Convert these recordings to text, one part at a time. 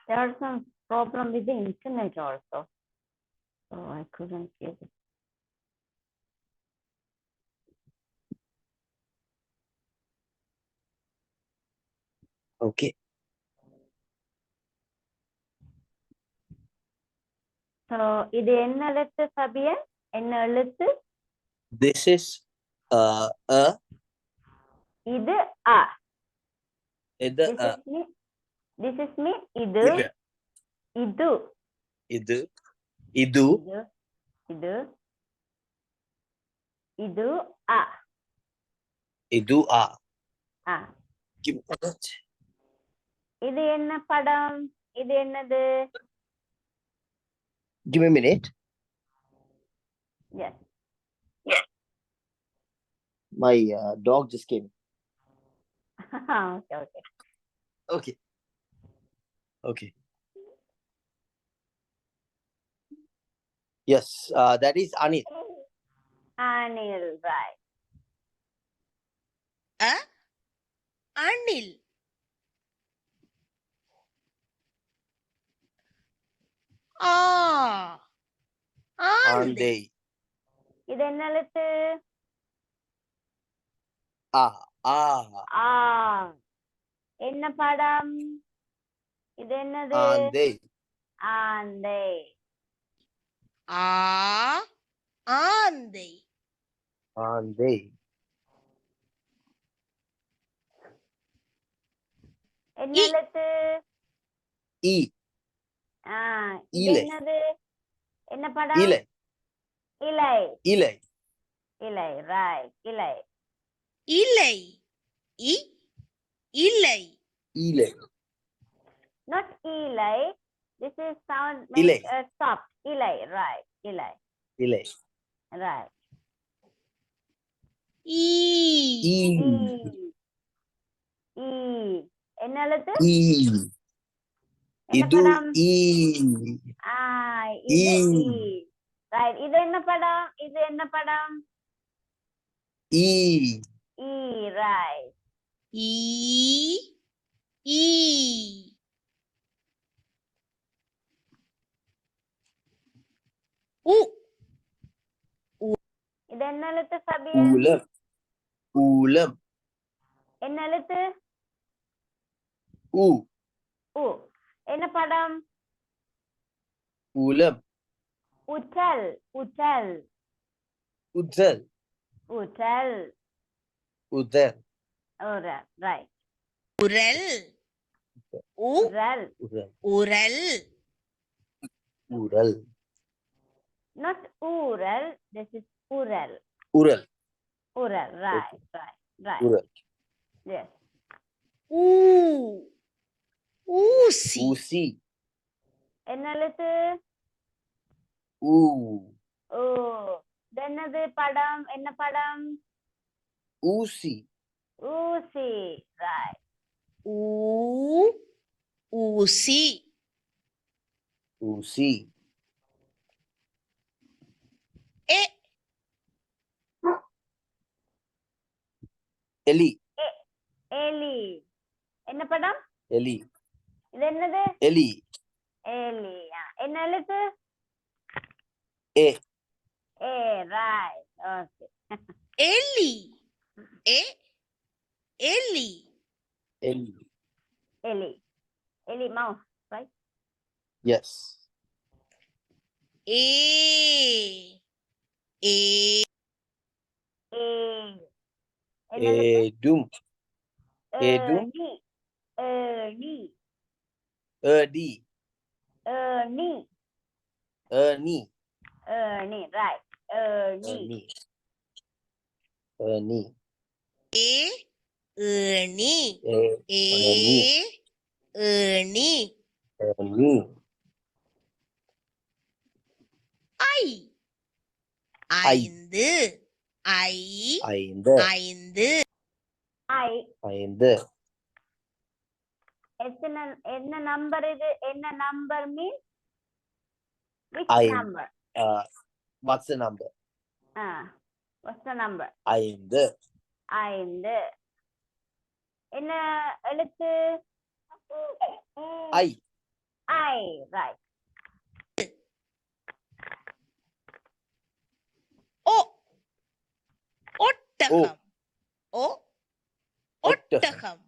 There are some problem with the internet also. So I couldn't get it. Okay. So இது என்ன எழுத்து ஃபபியன்? என்ன எழுத்து? This is a. இது அ. இது a. This is me. இது. இது. இது. இது. இது. இது அ. இது a. Give me a minute. இது என்ன படம்? இது என்னது? Give me a minute. Yes. My dog just came. Okay. Yes, that is Anil. Anil, right. Anil. Ande. இது என்ன எழுத்து? என்ன படம்? இது என்னது? Ande. ஆந்தை. ஆந்தை. Ande. என்ன எழுத்து? இ. இது என்னது? என்ன படம்? இலை. இலை. இலை. இலை, right. இலை. இலை. இலை. இலை. Not இலை. This is sound இலை. soft. இலை, right. இலை. இலை. Right. ஈ. என்ன எழுத்து? ஈ. இது ஈ. Right. இது என்ன படம்? இது என்ன படம்? ஈ. Right. ஈ. இது என்ன எழுத்து ஃபபியா? ஊலம். ஊலம். என்ன எழுத்து? ஊ. என்ன படம்? ஊலம். உச்சல். உச்சல். உஜல். உச்சல். உதல். Right. உரல். உரல். உரல். உரல். Not ural. This is ural. உரல். Ural. Right. உரல். Yes. ஊசி. ஊசி. என்ன எழுத்து? ஊ. என்னது படம்? என்ன படம்? ஊசி. ஊசி. Right. ஊசி. ஊசி. எலி. எலி. என்ன படம்? எலி. இது என்னது? எலி. எலி. என்ன எழுத்து? ஏ. Right. Okay. எலி. எலி. எலி. Ellie. Ellie mouse, right? Yes. Edum. Edum. Ernie. Erdi. Ernie. Ernie. Ernie, right. Ernie. Ernie. ஏணி. ஏணி. Ernie. ஐந்து. ஐந்து. ஐந்து. ஐந்து. என்ன நம்பர் இது? என்ன number mean? Which number? What's the number? What's the number? ஐந்து. ஐந்து. என்ன எழுத்து? ஐ. I, right. O. ஒட்டகம். O. ஒட்டகம்.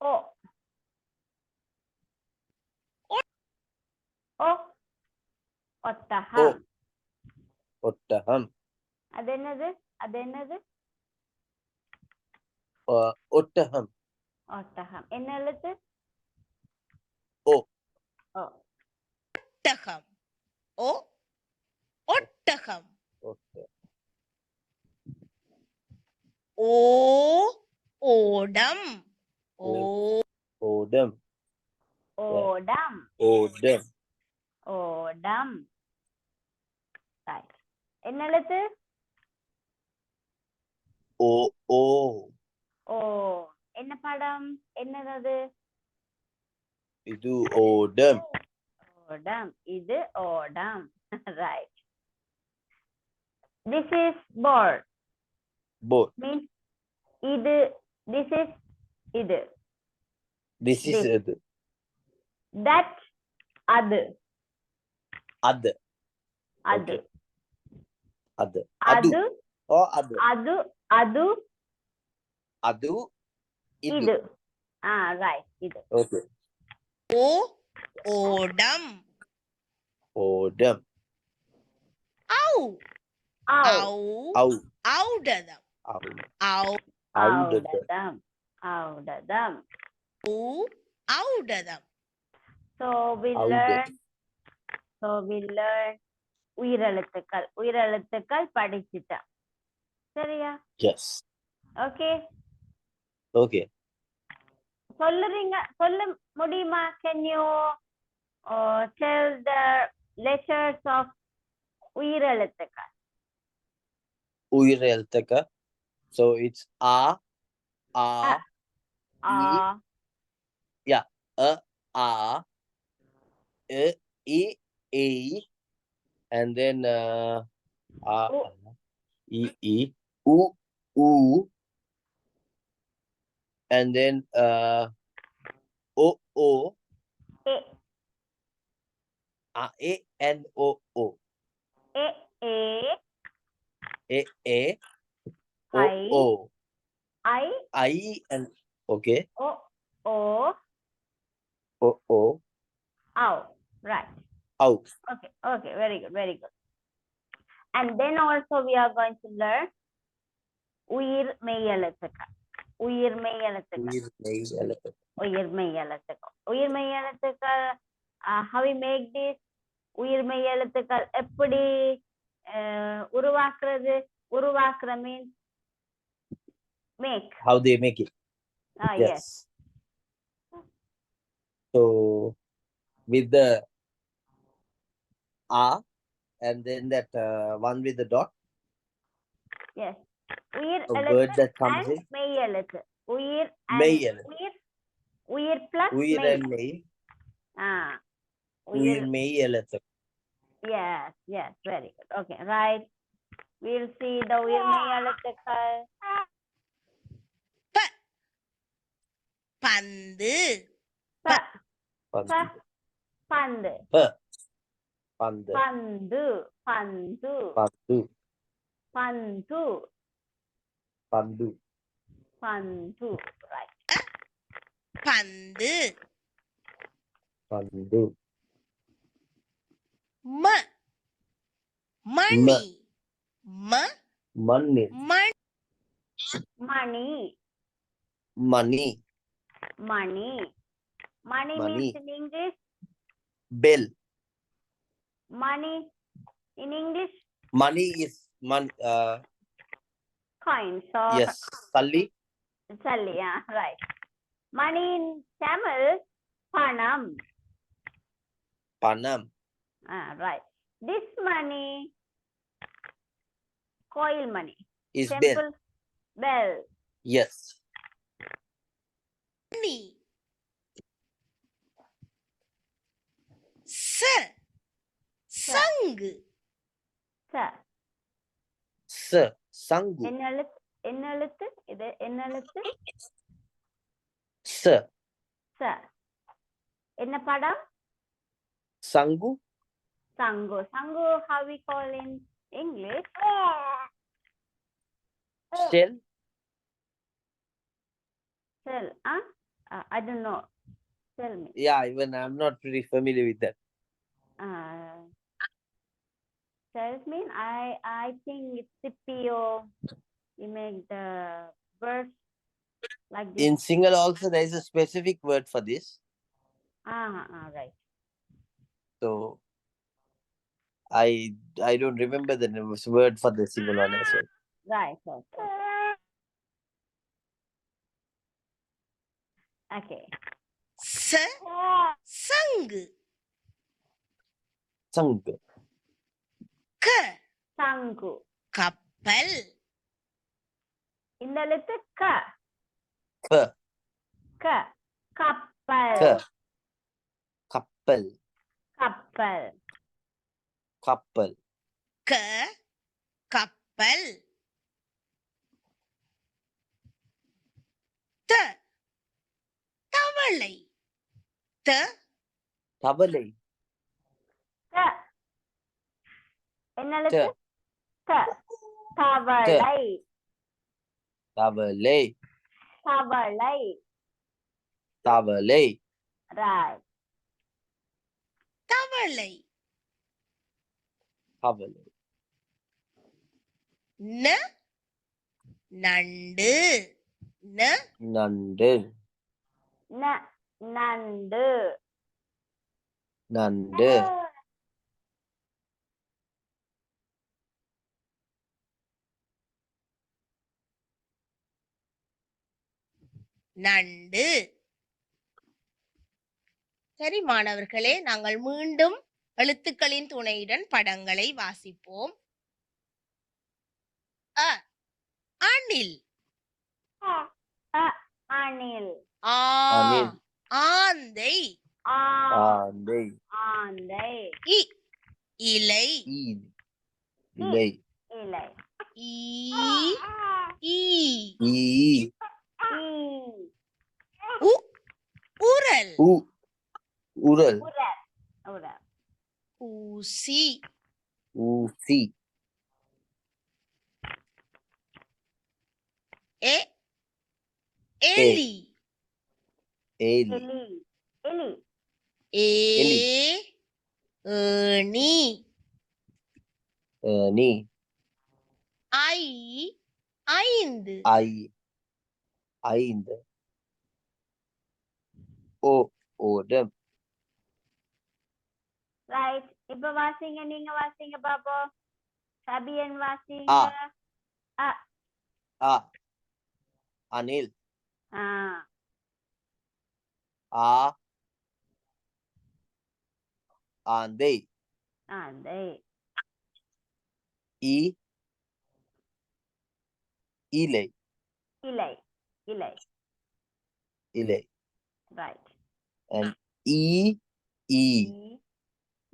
O. O. ஒட்டகம். ஒட்டகம். அது என்னது? அது என்னது? ஒட்டகம். ஒட்டகம். என்ன எழுத்து? O. O. ஒட்டகம். O. ஒட்டகம். O. ஓடம். O. ஓடம். ஓடம். ஓடம். ஓடம். Right. என்ன எழுத்து? ஓ. ஓ. ஓ. என்ன படம்? என்னது? இது ஓடம். ஓடம். இது ஓடம். Right. This is board. Board. Means இது. This is இது. This is This. இது. That அது. அது. அது. அது. அது. ஓ அது. அது. அது. அது. இது. இது. Right. இது. Okay. O. ஓடம். ஓடம். Au. Ow. Au. Au. ஔடதம். Au. Au. ஔடதம். ஔடதம். U. ஔடதம். So we ஔடதம். learn உயிரெழுத்துக்கள். உயிரெழுத்துக்கள் படிச்சுட்டோம். சரியா? Yes. ஓகே. Okay. சொல்ல முடியுமா? Can you tell the letters of உயிரெழுத்துக்கள்? உயிரெழுத்துக்கள். So it's a, A. a, e, and then U. e, u, and then o, A. e, and o, A. e, I. o, I. and okay, O. O. o, Ow. Right. au. Okay. Very good. And then also we are going to learn உயிர் மெய் எழுத்துக்கள். உயிர் மெய் எழுத்துக்கள். How we make this? உயிர் மெய் எழுத்துக்கள் எப்படி உருவாக்குற means make. How they make it? Yes. So with the a, and then that one with the dot, Yes. உயிர் a word எழுத்து that comes and in. மெய் எழுத்து. உயிர் and மெய் எழுத்து. உயிர் plus உயிர் மெய். and மெய். உயிர். உயிர் மெய் எழுத்து. Yes. Very good. Okay, right. We'll see the உயிர் மெய் எழுத்துக்கள். பந்து. பந்து. பந்து. பந்து. பந்து. பந்து. பந்து. பந்து. பந்து. பந்து. Right. பந்து. பந்து. மணி. மணி. Money. Money. Money. Money Money. means in English. Bell. Money in English. Money is Coins or yes. Salli. yeah, right. Money in Tamil, panam. Panam. Right. This money, coil money. Is Temple bell. Yes. மணி. சங்கு. Sangu. என்ன எழுத்து இது? என்ன எழுத்து? Sir. என்ன படம்? Sangu. Sangu. Sangu, how we call in English? Shell. Shell, huh? I don't know. Tell me. Yeah, even I'm not pretty familiar with that. Shell mean I think it's CPO. You make the birds like this. In Sinhala also there is a specific word for this. Right. So I don't remember the word for the single one as well. Right. Okay. Okay. சங்கு Sangu. க Sangu. கப்பல் இந்த எழுத்து க. Ka. க. கப்பல். Ka. Kappal. கப்பல். Kappal. க கப்பல் த தவளை த Tabalai. க. என்ன எழுத்து? T. க. தவளை. Tabalai. தவளை. Tabalai. Right. தவளை Tabalai. ந நண்டு ந Nandu. நண்டு. Nandu. நண்டு சரி மாணவர்களே, நாங்கள் மீண்டும் எழுத்துக்களின் துணையுடன் படங்களை வாசிப்போம். அ அணில் அணில். ஆ Anil. ஆந்தை Andai. ஆந்தை. இ இலை Eel. Ilai. இலை. ஈ ஈ E. உ உரல் U. Ural. உரல். உரல். ஊசி Usi. எ எலி Eli. எலி. எலி. ஏ எலி. ஏணி Ni. ஐ ஐந்து I. Aind. O. Odam. Right. இப்ப வாசிங்க, நீங்க வாசிங்க பாப்போம். சபியன் வாசிங்க. A. Anil. Ah. A. Andai. ஆந்தை. E. Ilai. இலை. இலை. Ilai. Right. And E. E.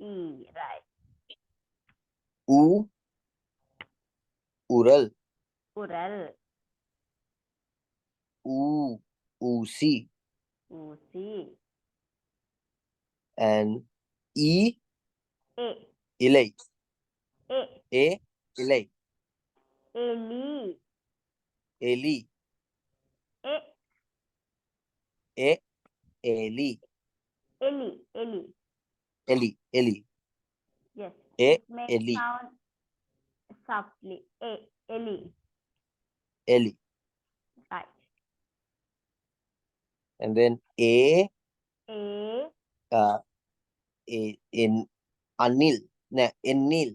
E. Right. U. Ural. உரல். U. Usi. ஊசி. And E. A. Ilai. A. A. Ilai. எலி. Eli. ஏ. A. Eli. எலி. எலி. Eli. Eli. Yes. A. Make Eli. sound softly. A. Eli. Eli. Right. And then A. A. In Anil. Enil.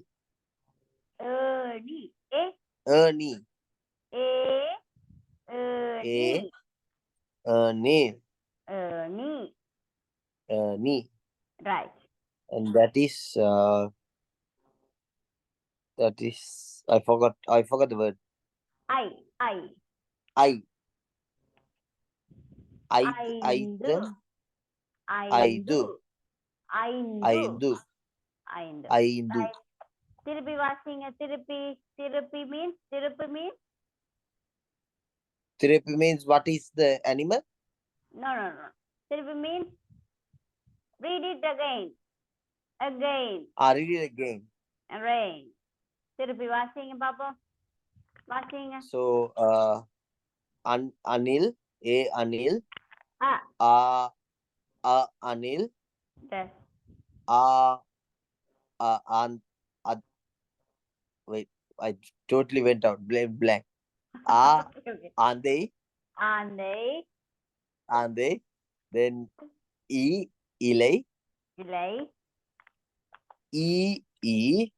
Erni. A. Erni. A. A. Erni. Erni. Erni. Erni. Right. And that is I forgot the word. I. I. I. ஐந்து. ஐந்து. ஐந்து. Aindu. ஐந்து. Aindu. Right. திருப்பி வாசிங்க. திருப்பி. திருப்பி means. திருப்பி means. Therapy means what is the animal? No. திருப்பி means. Read it again. Again. Read it again. Rain. திருப்பி வாசிங்க பாப்போம். வாசிங்க. So, Anil, Anil, Ah. Anil, Yes. wait, I totally went out. Blank. Okay. Ande, Ande. then Ilai, Ilai. E, E.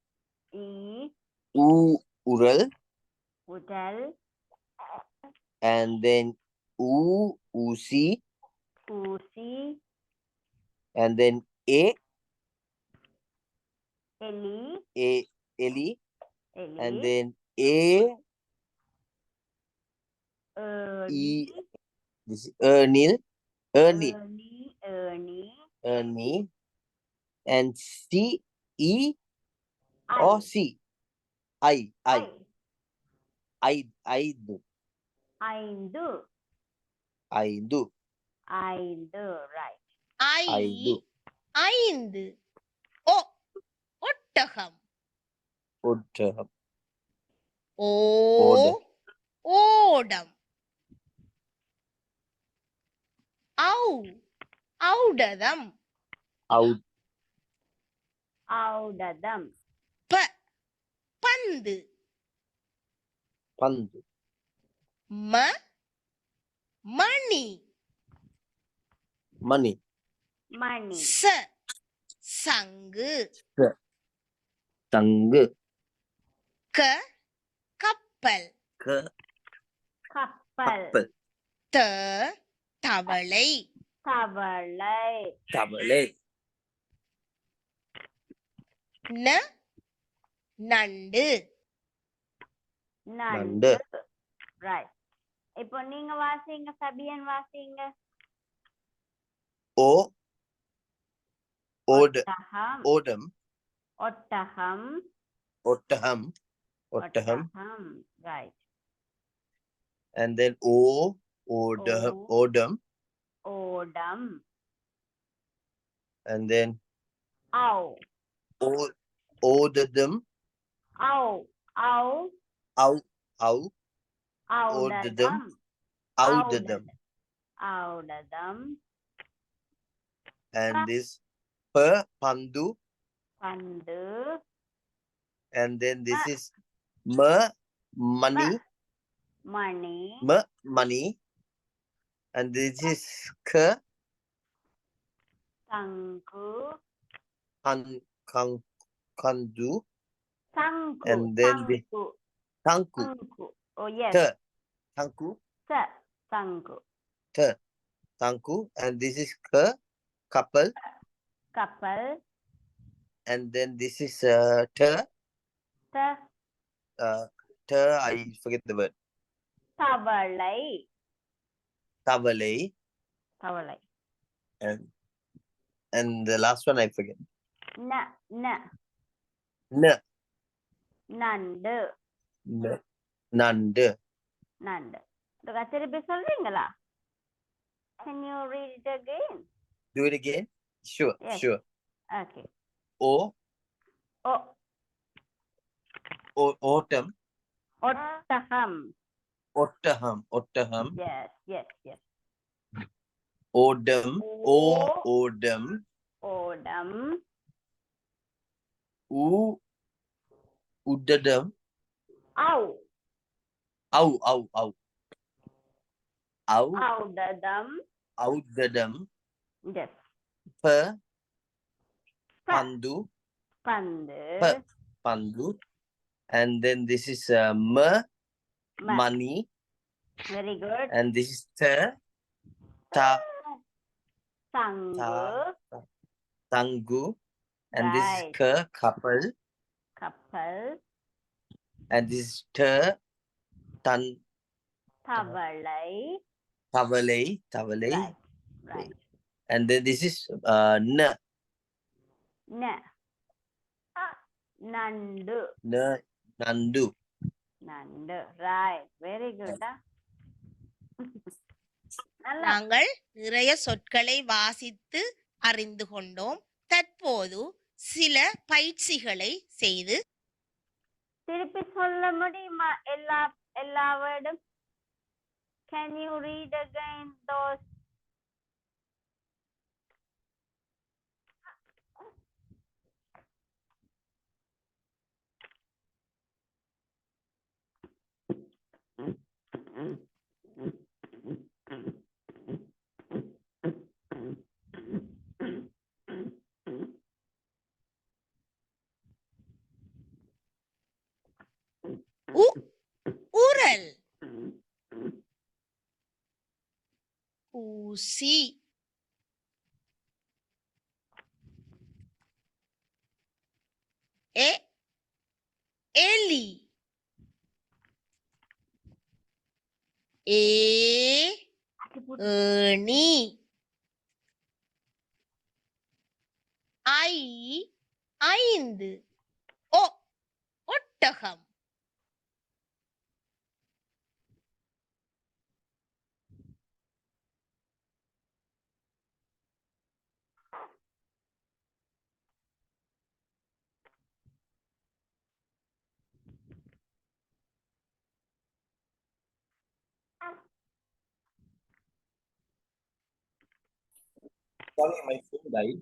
Ural, Udal. and then Usi, Usi. and then Eli. Eli, Eli. and then E, this is Ernil, Ernie. and C, E, or C, I, Aindu. Right. ஐந்து. ஒட்டகம். ஓடம். ஔடதம். Audadam. பந்து. மணி. Money. சங்கு. Tangu. கப்பல். Kappal. தவளை. Tabalay. நண்டு. Nanda. Right. இப்போ நீங்க வாசிங்க ஃபபியன் வாசிங்க. Odam. ஒட்டகம். Right. And then Odam. And then Ow. Odadam. Audadam. And this Pandu. And then this is money. Money. And this is Kandu. And then Tanku. Oh yes. Tanku. Tanku. And this is couple. And then this is I forget the word. Tavalai. And the last one I forget. Nandu. திருப்பி சொல்றீங்களா? Can you read it again? Do it again? Sure. Yes. Sure. Okay. Autumn. Ottaham. Yes. Odam. Odam. Udadam. Ow. Audadam. Yes. Pandu. And then this is money. Very good. And this is Tangu. And this is couple. And this is Tavalai. Right. And then this is Nandu. Nandu. Right. Very good. நாங்கள் நிறைய சொற்களை வாசித்து அறிந்து கொண்டோம். தற்போது சில பயிற்சிகளை செய்து திருப்பி சொல்ல முடியுமா எல்லா வேர்டும்? Can you read again those? உரல், ஊசி, எலி, ஏணி, ஐந்து, ஒட்டகம். Sorry, my phone died.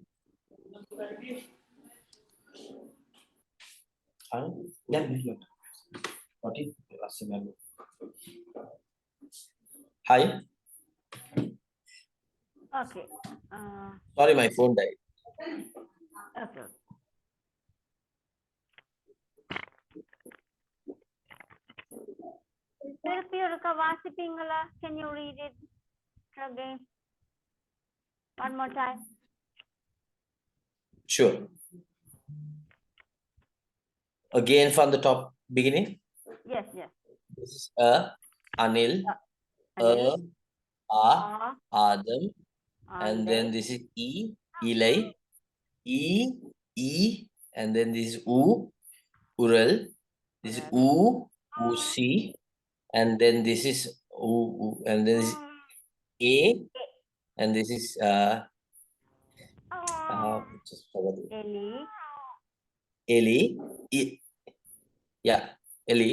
Hi. Okay. Sorry, my phone died. Okay. திருப்பி ஒருக்கா வாசிப்பீங்களா? Can you read it again? One more time. Sure. Again from the top beginning. Yes. This is Anil, Anil, Adam, and then this is Eli, E, and then this is Ural, this is Usi, and then this is and then this is A, and this is just forgot it. Eli, yeah, Eli,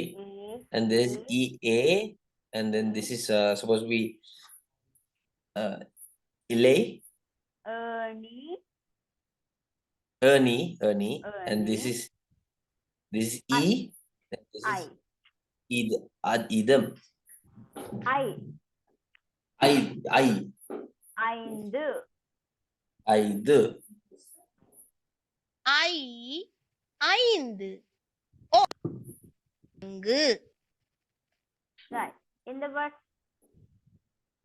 and this is EA, and then this is supposed to be Elay, Ernie, and this is E, and this is Idam. ஐந்து, right. In the word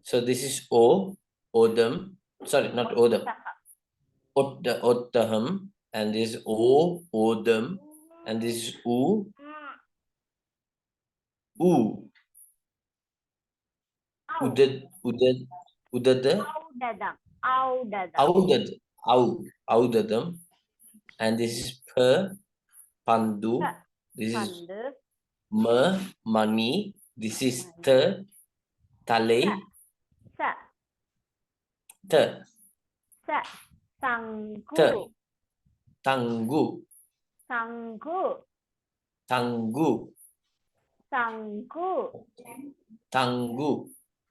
So this is Odam. Sorry, not Odam. Ottaham, and this is Odam, and this is Udada, Audadam, and this is Pandu, this is Mani, this is Tale, Tanggu,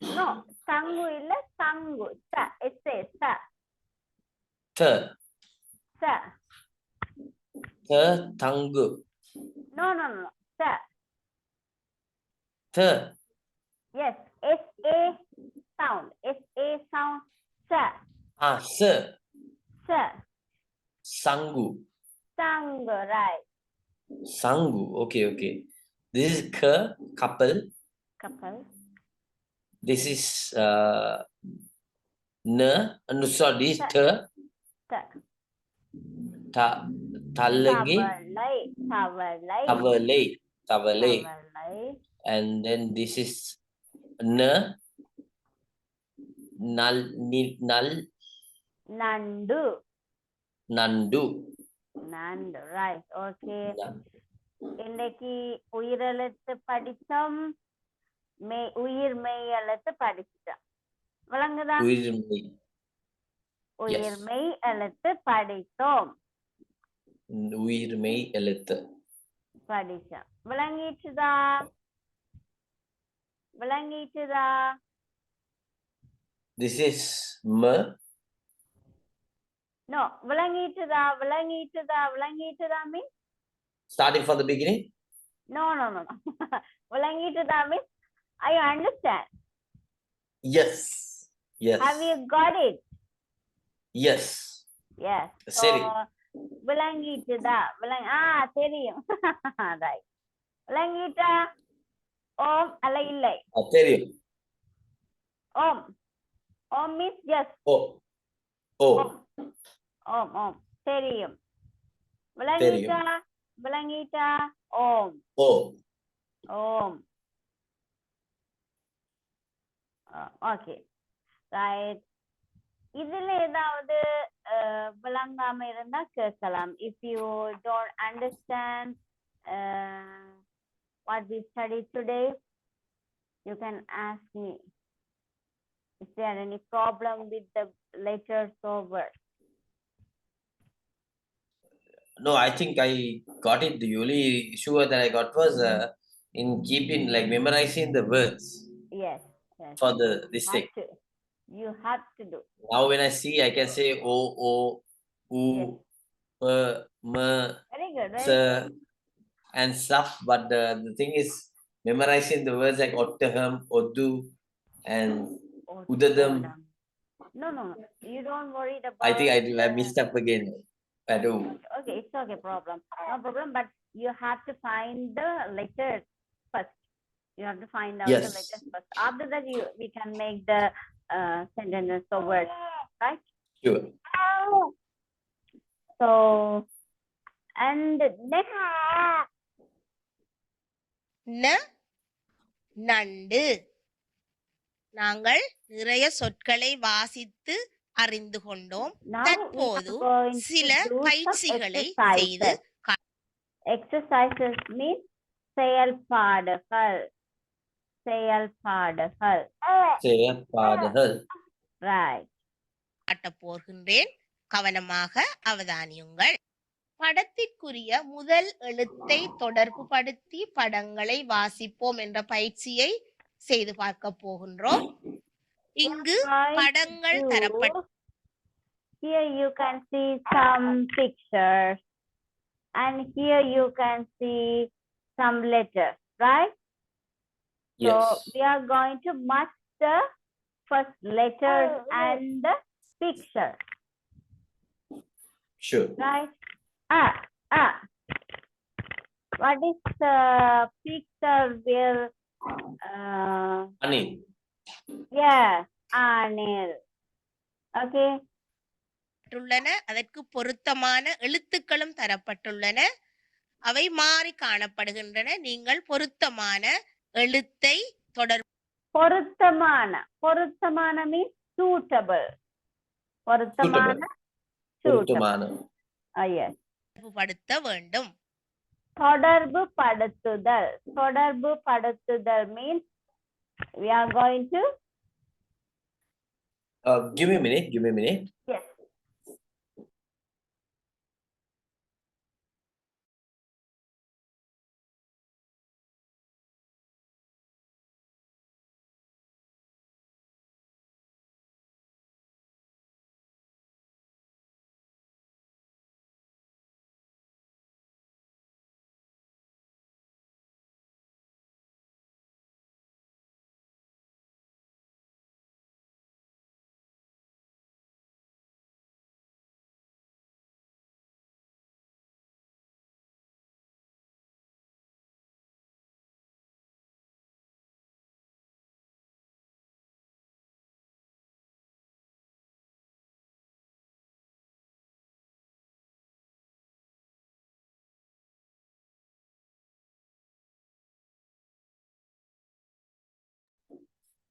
No, Sangu illa Sangu. It says Tangu. No. Yes, S-A sound. S-A sound. Sangu. Sangu, right. Sangu. Okay. This is couple. This is no, sorry, this is Tavalay. And then this is Nandu. Right. Okay. இன்னைக்கு உயிரெழுத்து படிச்சோம், உயிர் மெய் எழுத்து படிச்சிட்டோம். விளங்குதா? உயிர்மெய் எழுத்து படித்தோம். உயிர்மெய் எழுத்து. படிச்சோம். விளங்கிச்சுதா? விளங்கிச்சுதா? This is M. No, விளங்கிச்சுதா? விளங்கிச்சுதா? விளங்கிச்சுதா means Starting from the beginning. no. விளங்கிச்சுதா means I understand. Yes. Yes. Have you got it? Yes. Yes. சரி. விளங்கிச்சுதா? தெரியும். Right. விளங்கிட்டா? ஓம் அல்ல இல்லை. தெரியும். ஓம். ஓம் means yes. ஓ. ஓ. ஓம். தெரியும். விளங்கிட்டா? விளங்கிட்டா? ஓம். ஓ. ஓம். ஓகே. ரைட். இதுல ஏதாவது விளங்காம இருந்தா கேட்கலாம். If you don't understand what we studied today, you can ask me. Is there any problem with the letters or words? No, I think I got it. The only issue that I got was in keeping, like, memorizing the words Yes. for this thing. You have to do. Now when I see, I can say O, U, Yes. M, Very good. S, and stuff. But the thing is, memorizing the words like Ottaham, Oddu, and Udadam. No. You don't worry about. I think I messed up again. I do. Okay, it's okay. Problem. No problem. But you have to find the letters first. You have to find out Yes. the letters first. After that, we can make the sentences or words, right? Sure. So, and next. நண்டு. நாங்கள் நிறைய சொற்களை வாசித்து அறிந்து கொண்டோம். Now தற்போது we are going to சில do some பயிற்சிகளை exercises. செய்து Exercises means செயல்பாடுகள். செயல்பாடுகள். Right. காட்டப் போகின்றேன். கவனமாக அவதானியுங்கள். படத்திற்குரிய முதல் எழுத்தை தொடர்பு படுத்தி படங்களை வாசிப்போம் என்ற பயிற்சியை செய்து பார்க்க போகின்றோம். இங்கு படங்கள் தரப்பட்ட Here you can see some pictures and here you can see some letters, right? So Yes. we are going to match the first letters and the picture, Sure. right? What is the picture where Anil. yeah, Anil. Okay. அதற்கு பொருத்தமான எழுத்துக்களும் தரப்பட்டுள்ளன. அவை மாறி காணப்படுகின்றன. நீங்கள் பொருத்தமான எழுத்தை தொடர்பு பொருத்தமான means suitable. பொருத்தமான yes. படுத்த வேண்டும். தொடர்பு படுத்துதல் means we are going to give me a minute. yes.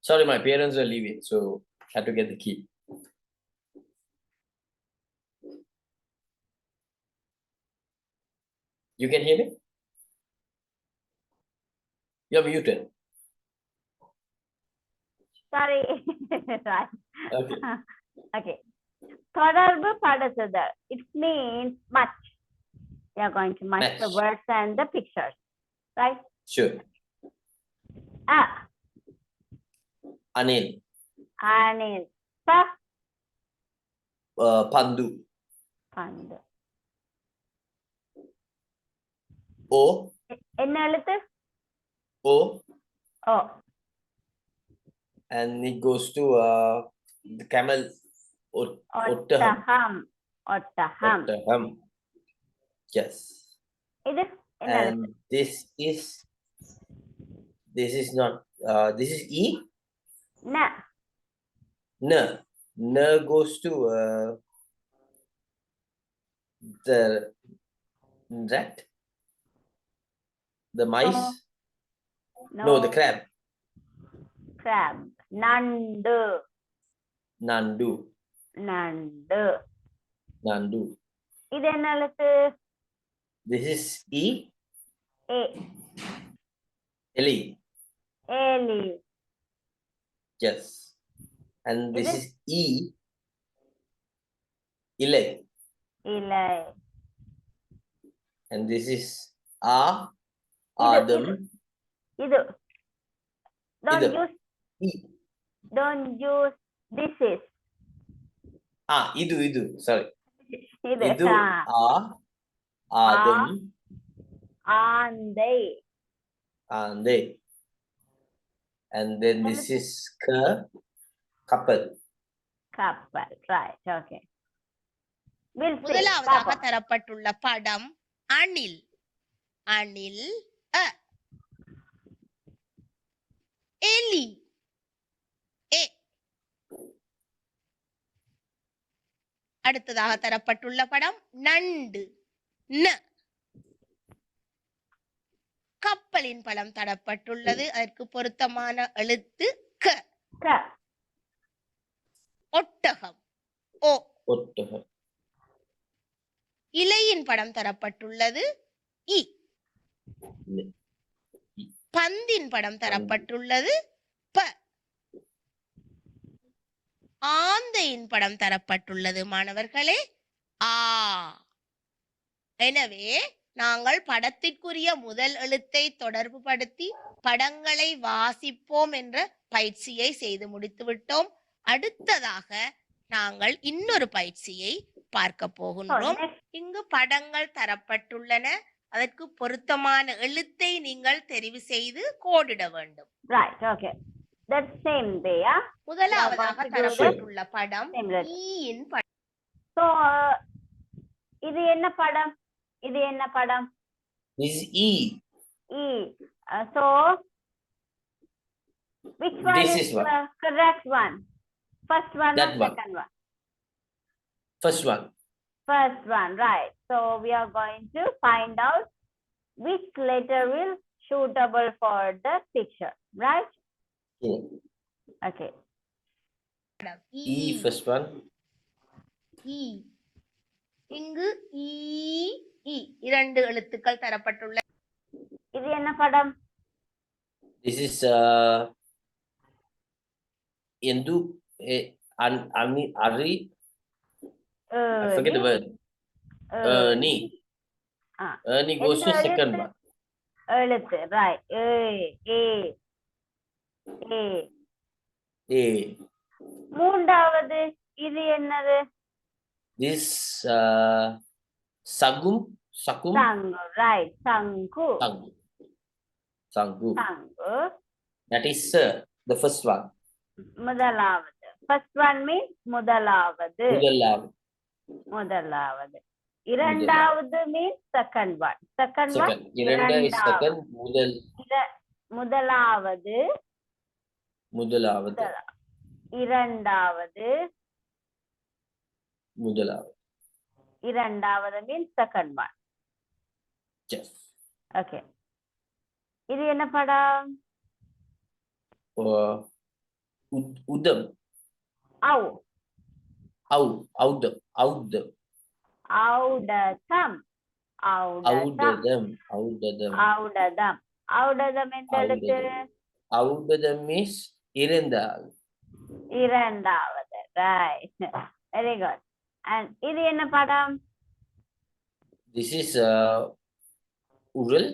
Sorry, my parents were leaving, so I had to get the key. You can hear me? You're muted. Sorry. Right. Okay. Okay. தொடர்பு படுத்துதல். It means match. We are going to match the Match. words and the pictures. Right? Sure. A. Anil. Anil. Pa. Pandu. Pandu. O. என்ன எழுத்து? O. O. And it goes to the camel. Ottaham. ஒட்டகம். ஒட்டகம். Ottaham. Yes. இது என்ன And எழுத்து? this is not this is E. ந. N. N goes to the rat. The mice. No, the crab. Crab. நண்டு. Nandu. நண்டு. Nandu. இது என்ன எழுத்து? This is E. A. Ellie. எலி. Yes. And this Is is E. Ilai. இலை. And this is A. Idu, Adam. இது. Don't Idu. use. E. Don't use. This is. Idu. Sorry. இது. Idu. A. Adam. ஆந்தை. And they. And then this is couple. கப்பல். Right. Okay. We'll see. முதலாவதாக பாப்போம். தரப்பட்டுள்ள படம் அணில். அணில். அ. எலி. எ. அடுத்ததாக தரப்பட்டுள்ள படம் நண்டு. ந. கப்பலின் படம் தரப்பட்டுள்ளது. அதற்கு பொருத்தமான எழுத்து க. க. ஒட்டகம். ஓ. Ottaham. இலையின் படம் தரப்பட்டுள்ளது இ. பந்தின் படம் தரப்பட்டுள்ளது ப. ஆந்தையின் படம் தரப்பட்டுள்ளது மாணவர்களே ஆ. எனவே நாங்கள் படத்திற்குரிய முதல் எழுத்தை தொடர்புபடுத்தி படங்களை வாசிப்போம் என்ற பயிற்சியை செய்து முடித்து விட்டோம். அடுத்ததாக நாங்கள் இன்னொரு பயிற்சியை பார்க்க So, போகின்றோம். next. இங்கு படங்கள் தரப்பட்டுள்ளன. அதற்கு பொருத்தமான எழுத்தை நீங்கள் தெரிவு செய்து கோடிட வேண்டும். Right. Okay. That's same day. Yeah. முதலாவதாக Yeah, want to do தரப்பட்டுள்ள படம் Same letter. ஈயின் படம். So, இது என்ன படம்? இது என்ன படம்? This is E. E. So, which one This is is what? the correct one? First one That or one. second one? First one. First one, right. So, we are going to find out which letter will suitable for the picture, right? Yeah. Okay. படம் E first one. ஈ. இங்கு ஈ இ இரண்டு எழுத்துக்கள் தரப்பட்டுள்ள. இது என்ன படம்? This is Endu. Ari. I forget the word. Ernie. Ah. Ernie goes to எந்த second எழுத்து? one. எழுத்து, right. A. A. மூன்றாவது இது என்னது? This Sakum. சங்கு, right. சங்கு. Sangu. சங்கு. That is the first one. முதலாவது. First one means முதலாவது. முதலாவது. இரண்டாவது means second one. Second one. Second. Iranda is second. முதலாவது. Mudalavathu. இரண்டாவது. Mudalavathu. இரண்டாவது means second one. Yes. Okay. இது என்ன படம்? Udam. Au. Audam. Audatam. Audatam எந்த எழுத்து? Audam is இரண்டாவது. இரண்டாவது. Right. Very good. And இது என்ன படம்? This is ural.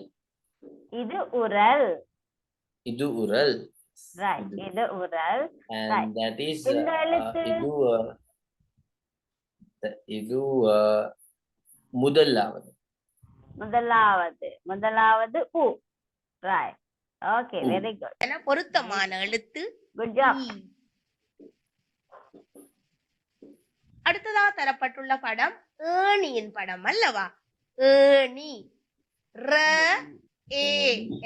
இது உரல். Idu ural. Right. இது உரல். And Right. that is இந்த எழுத்து? idu முதலாவது. முதலாவது உ. Right. Okay, உ. very good. என பொருத்தமான எழுத்து Good job. ஈ. அடுத்ததாக தரப்பட்டுள்ள படம் ஏணியின் படம் அல்லவா? ஏணி. ர ஏ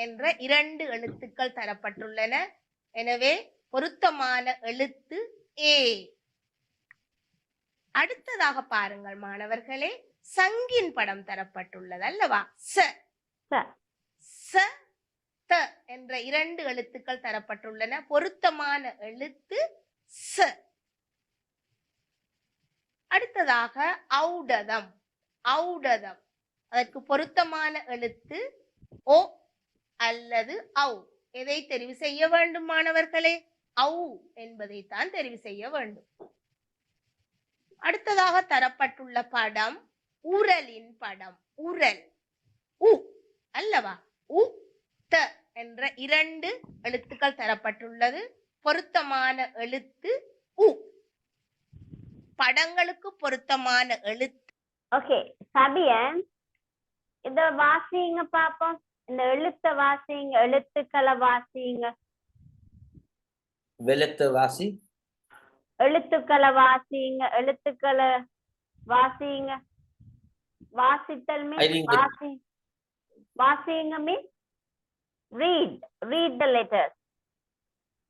என்ற 2 எழுத்துக்கள் தரப்பட்டுள்ளன. எனவே பொருத்தமான எழுத்து ஏ. அடுத்ததாக பாருங்கள் மாணவர்களே, சங்கின் படம் தரப்பட்டுள்ளது அல்லவா? ச. ச. ச த என்ற 2 எழுத்துக்கள் தரப்பட்டுள்ளன. பொருத்தமான எழுத்து ச. அடுத்ததாக ஔடதம். ஔடதம். அதற்கு பொருத்தமான எழுத்து ஓ அல்லது ஔ. எதை தெரிவு செய்ய வேண்டும் மாணவர்களே? ஔ என்பதை தான் தெரிவு செய்ய வேண்டும். அடுத்ததாக தரப்பட்டுள்ள படம் உரலின் படம். உரல். உ அல்லவா? உ த என்ற 2 எழுத்துக்கள் தரப்பட்டுள்ளது. பொருத்தமான எழுத்து உ. படங்களுக்கு பொருத்தமான எழுத்து. Okay, Sabian, இத வாசிங்க பாப்போம். இந்த எழுத்தை வாசிங்க, எழுத்துக்களை வாசிங்க. வெளுத்த வாசி. எழுத்துக்களை வாசிங்க, எழுத்துக்களை வாசிங்க. வாசித்தல் I மீன்ஸ் didn't get- வாசிங்க means read the letters.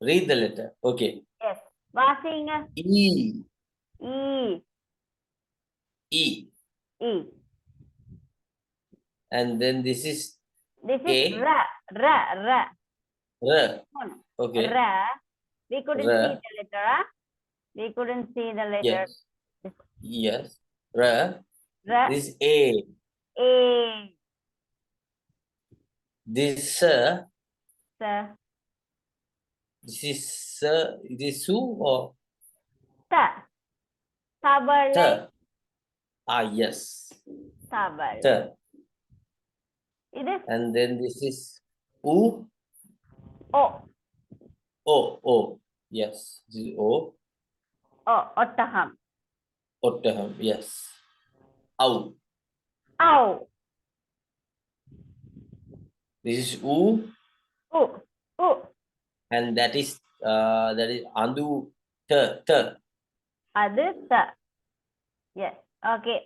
Read the letter. Okay. Yes. வாசிங்க. E. E. E. E. And then this is This is A. ra. R. Okay. Ra. We couldn't Ra. see the letter. Huh? We couldn't see the letter. Yes. Yes. R. Ra. This is A. A. This Sa. this is it is su or Ta. Tabal. ta. Ah, yes. Tabal. Ta. It is And then this is u. O. O. O. Yes. This is O. O. Ottaham. Ottaham. Yes. Au. Ow. This is U. U. U. And that is andu ta. Ta. Adu sa. Yes. Okay.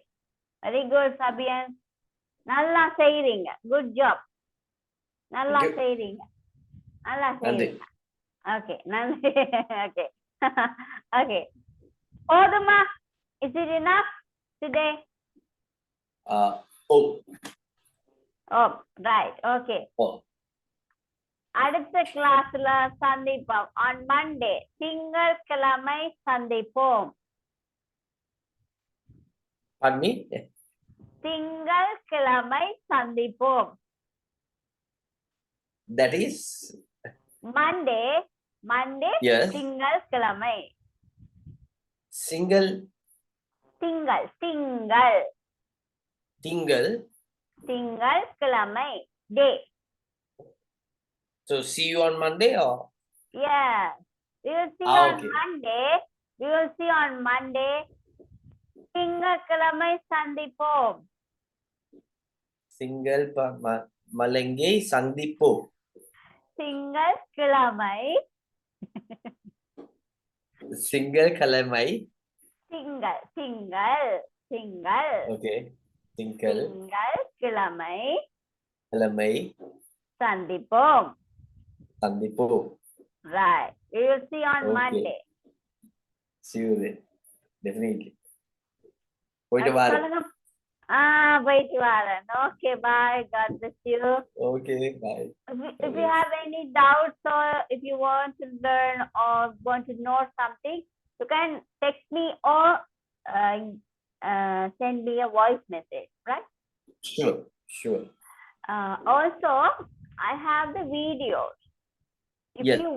Very good, Sabian. நல்லா செய்றீங்க. Good job. நல்லா Thank you. செய்றீங்க. நல்லா நன்றி. செய்றீங்க. Okay. நன்றி. Okay. Okay. போதுமா? Is it enough today? O. Oh, right. Okay. O. அடுத்த கிளாஸ்ல சந்திப்போம். On Monday. திங்கட்கிழமை சந்திப்போம். Pardon me. திங்கட்கிழமை சந்திப்போம். That is Monday. yes. திங்கட்கிழமை. Single. திங்கள். Tingle. திங்கட்கிழமை. Day. So see you on Monday or Yeah. We will see Ah, on okay. Monday. We will see on Monday. திங்கட்கிழமை சந்திப்போம். single Malenge Sandipo. திங்கட்கிழமை. Single Kalamai. திங்கள். Okay. Single திங்கட்கிழமை Kalamai சந்திப்போம். Sandipo. Right. We will see on Okay. Monday. See you then. Definitely. போயிட்டு வாரு. சொல்லுங்க. போயிட்டு வரேன். Okay, bye. God bless you. Okay, bye. If you have any doubts or if you want to learn or want to know something, you can text me or send me a voice message, right? Sure. Also, I have the videos. If Yes. you